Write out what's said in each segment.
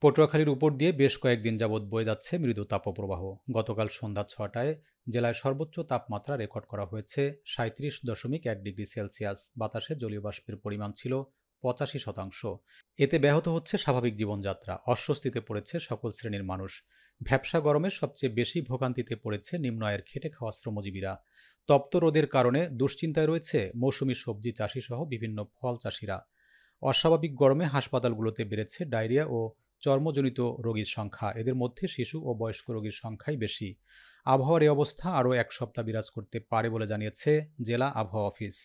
পটুয়াখালীর উপর দিয়ে বেশ কয়েকদিন যাবৎ বয়ে যাচ্ছে মৃদু তাপপ্রবাহ। গতকাল সন্ধ্যা ৬টায় জেলায় সর্বোচ্চ তাপমাত্রা রেকর্ড করা হয়েছে ৩৭.১ ডিগ্রি সেলসিয়াস। বাতাসে জলীয় বাষ্পের পরিমাণ ছিল ৮৫%। এতে ব্যাহত হচ্ছে স্বাভাবিক জীবনযাত্রা। অস্বস্তিতে পড়েছে সকল শ্রেণীর মানুষ। ভ্যাপসা গরমে সবচেয়ে বেশি ভোগান্তিতে পড়েছে নিম্ন আয়ের খেটে খাওয়া শ্রমজীবীরা। তপ্ত রোদের কারণে দুশ্চিন্তায় রয়েছে মৌসুমি সবজি চাষি সহ বিভিন্ন ফল চাষিরা। অস্বাভাবিক গরমে হাসপাতালগুলোতে বেড়েছে ডায়রিয়া ও চর্মজনিত রোগীর সংখ্যা। এদের মধ্যে শিশু ও বয়স্ক রোগীর সংখ্যাই বেশি। আবহাওয়ার এই অবস্থা আরও এক সপ্তাহ বিরাজ করতে পারে বলে জানিয়েছে জেলা আবহাওয়া অফিস।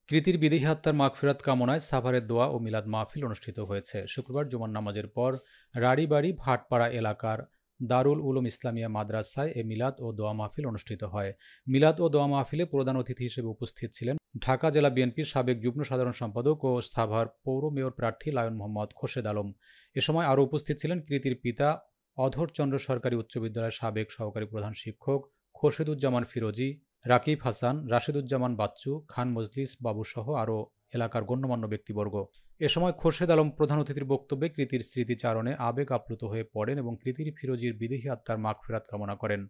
কৃতির বিদেহী আত্মার মাগফিরাত কামনায় সাভারের দোয়া ও মিলাদ মাহফিল অনুষ্ঠিত হয়েছে। শুক্রবার জুমার নামাজের পর রাড়িবাড়ি ভাটপাড়া এলাকার দারুল উলুম ইসলামিয়া মাদ্রাসায় এ মিলাদ ও দোয়া মাহফিল অনুষ্ঠিত হয়। মিলাদ ও দোয়া মাহফিলে প্রধান অতিথি হিসেবে উপস্থিত ছিলেন ঢাকা জেলা বিএনপির সাবেক যুগ্ম সাধারণ সম্পাদক ও সাভার পৌর মেয়র প্রার্থী লায়ন মোহাম্মদ খোরশেদ আলম। এ সময় আরও উপস্থিত ছিলেন কৃতির পিতা অধরচন্দ্র সরকারি উচ্চ বিদ্যালয়ের সাবেক সহকারী প্রধান শিক্ষক খোরশেদুজ্জামান ফিরোজি, রাকিব হাসান, রাশেদুজ্জামান বাচ্চু, খান মজলিস বাবুসহ আরও এলাকার গণ্যমান্য ব্যক্তিবর্গ। এ সময় খোরশেদ আলম প্রধান অতিথির বক্তব্যে কৃতির স্মৃতিচারণে আবেগ আপ্লুত হয়ে পড়েন এবং কৃতির ফিরোজির বিদেহী আত্মার মাগফিরাত কামনা করেন।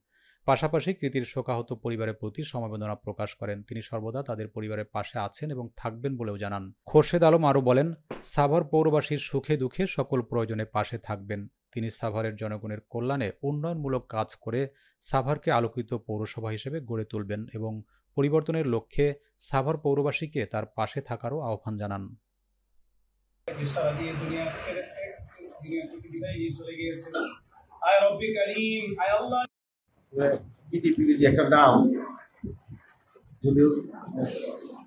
পাশাপাশি কৃতির শোকাহত পরিবারের প্রতি সমবেদনা প্রকাশ করেন। তিনি সর্বদা তাদের পরিবারের পাশে আছেন এবং থাকবেন বলেও জানান। খোরশেদ আলম আরও বলেন, সাভার পৌরবাসীর সুখে দুঃখে সকল প্রয়োজনে পাশে থাকবেন। তিনি সাভারের জনগণের কল্যাণে উন্নয়নমূলক কাজ করে সাভারকে আলোকিত পৌরসভা হিসেবে গড়ে তুলবেন এবং পরিবর্তনের লক্ষ্যে সাভার পৌরবাসীকে তার পাশে থাকারও আহ্বান জানান। একটা নাম, যদিও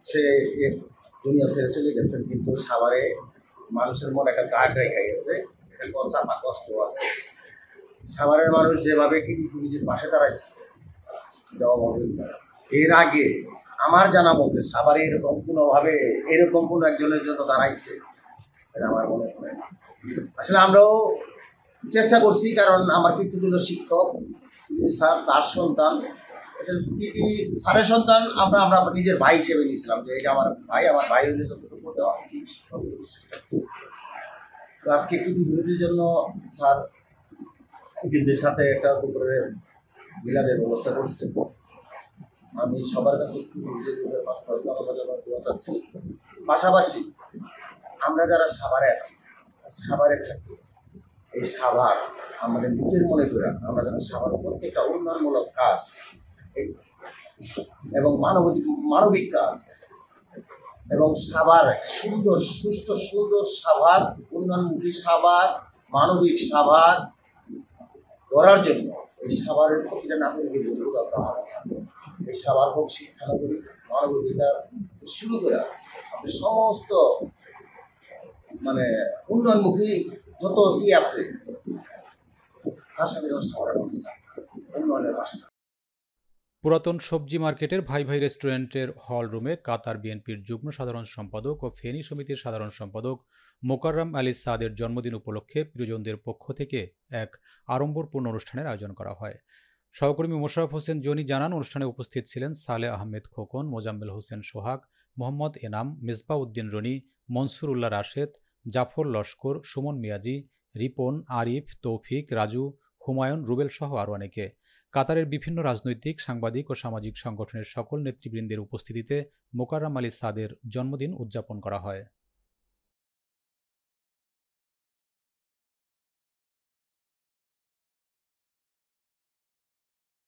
সে দুনিয়া ছেড়ে চলে গেছেন, কিন্তু সাভারে মানুষের মনে একটা দাগ রেখে গেছে, চাপা কষ্ট আছে। সাভারের মানুষ যেভাবে কৃতির পাশে দাঁড়াইছে, এর আগে আমার জানা মতে সাভারে এরকম কোনো একজনের জন্য দাঁড়াইছে এটা আমার মনে হয়। আসলে আমরাও চেষ্টা করছি, কারণ আমার কৃতিতুল্য শিক্ষক স্যার, তার সন্তান, কৃতি স্যারের সন্তান আমরা নিজের ভাই হিসেবে নিয়েছিলাম যে এটা আমার ভাই হলে যতটুকু দেওয়া ঠিক চেষ্টা করছি। তো আজকে কৃতি বিরোধীর জন্য স্যার কৃতিদের সাথে একটা দুপুরের মিলাদের ব্যবস্থা করছে। আমি সবার কাছে চাচ্ছি, পাশাপাশি আমরা যারা সাভারে আছি, সাভারে থাকি, এই সাভার আমাদের নিজের মনে করে আমরা যেন সাভার প্রত্যেকটা উন্নয়নমূলক কাজ এবং মানবিক কাজ এবং সাভার সুন্দর সুষ্ঠু সুন্দর সাভার, উন্নয়নমুখী সাভার, মানবিক সাভার গড়ার জন্য এই সাভারের প্রতিটা নাগরিকের যোগদান দেওয়া হবে। এই সাভার হোক শিক্ষানগরী, মানবাধিকার শুরু করে আপনি সমস্ত উন্নয়নমুখী যত আছে তার সাথে সাভারের অবস্থা উন্নয়নের রাষ্ট্র। পুরাতন সবজি মার্কেটের ভাই ভাই রেস্টুরেন্টের হল রুমে কাতার বিএনপির যুগ্ম সাধারণ সম্পাদক ও ফেনী সমিতির সাধারণ সম্পাদক মোকাররম আলী সাদের জন্মদিন উপলক্ষে প্রিয়জনদের পক্ষ থেকে এক আড়ম্বরপূর্ণ অনুষ্ঠানের আয়োজন করা হয়। সহকর্মী মোশাররফ হোসেন জনি জানান, অনুষ্ঠানে উপস্থিত ছিলেন সালেহ আহমেদ খোকন, মোজাম্মেল হোসেন সোহাগ, মোহাম্মদ এনাম, মেজবাহ উদ্দিন রনি, মনসুর উল্লাহ রাশেদ, জাফর লস্কর, সুমন মিয়াজি, রিপন, আরিফ, তৌফিক, রাজু, হুমায়ুন, রুবেল সহ আরও অনেকে। কাতারের বিভিন্ন রাজনৈতিক, সাংবাদিক ও সামাজিক সংগঠনের সকল নেতৃবৃন্দের উপস্থিতিতে মোকাররম আলী সাদের জন্মদিন উদযাপন করা হয়।